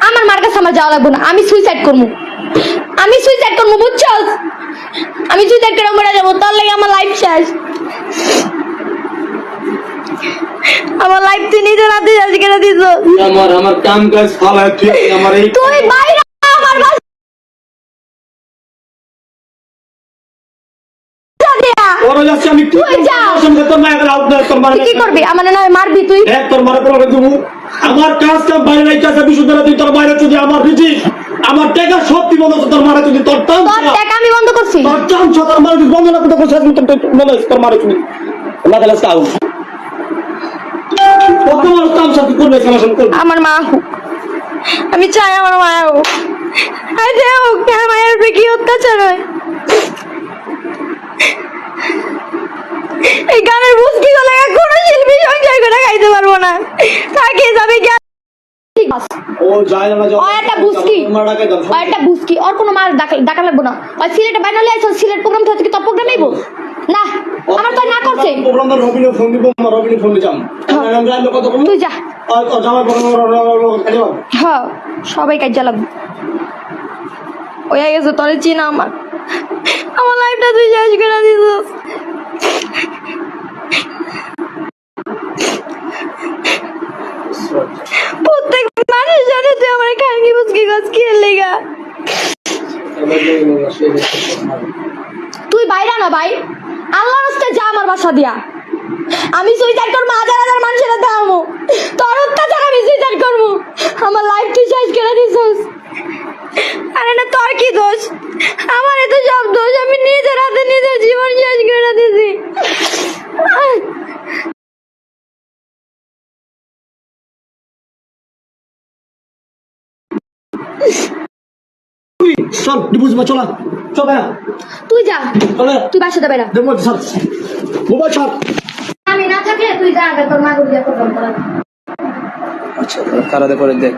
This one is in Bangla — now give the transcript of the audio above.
আমার মার কাছে আমার যাওয়া লাগবে না, আমি সুইসাইড করবো, বুঝছস? আমি সুইসাইড করে মরে যাবো, তার লাগে আমার লাইফ শেষ। আমার লাইফ তুই নিজের হাতে শেষ করে দিছ। আমার কাম কাজ ফালায় তুই আমার এই তুই বাইরে আমার বাসা দিয়া ওরে যাচ্ছে আমি তুই যা। তোর মায়ের আউট না তোর মার কি করবি? আমার না মারবি তুই? এক তোর মারে করে দেবো। আমার কাজ কাম বাইরে নাই কাছে বিশুদ্ধরা তুই তোর বাইরে যদি আমার রিজি আমার টাকা সব দিব না তোর মারে যদি তোর টান তোর টাকা আমি বন্ধ করছি। তোর টান তোর মারে বন্ধ না করতে করছিস আমি তোর মনে তোর মারে তুমি না গেলে আউ কত বড় কাম সাথে করবে সমাধান করবে। আমার মা হোক, আমি চাই আমার মা হোক, আই যে হোক, আমার মায়ের উপরে কি অত্যাচার হয়। এই গানের বুঝকি গলে কোনো শিল্পী সংসার করে খাইতে পারবো না, থাকে যাবে ও যায় না ও একটা বুঝকি ওর কোনো মার ডাকা লাগবো না। ওই সিলেটে বাইনালে আইছো, সিলেট প্রোগ্রাম থেকে কি তোর প্রোগ্রাম আইবো না? আমার তো না করছে প্রোগ্রাম রবিনে ফোন দিব, রবিনে ফোন দিতাম আমরা কত কম তুই যা। আর জামাই প্রোগ্রাম হ্যাঁ সবাই কাজে লাগবে। ওই গেছে তোরে চিনা আমার লাইফটা তুই শেষ করে দিছিস। প্রত্যেক মানুষ জানে তুই আমার খানকি বুঝকি গাছ কি লেগা। তুই বাইরা না ভাই, আল্লাহর রাস্তে যা আমার বাসা দিয়া। আমি সুইসাইড করবো, হাজার হাজার মানুষের দামো তোর অত্যাচার আমি সুইসাইড করবো। আমার লাইফ তুই শেষ করে দিছিস। আরে না তোর কি দোষ? আমার এত সব দোষ, আমি নিজের হাতে নিজের জীবন শেষ করে দিছি। চল বুঝবা চলা চল না তুই যা, চলে তুই বাসা যাবে না। মোবাইল ছাড়। আমি না থাকলে তুই যা, আগে তোর মা গুলো দিয়ে প্রোগ্রাম করা। আচ্ছা কারাদে করে দেখ।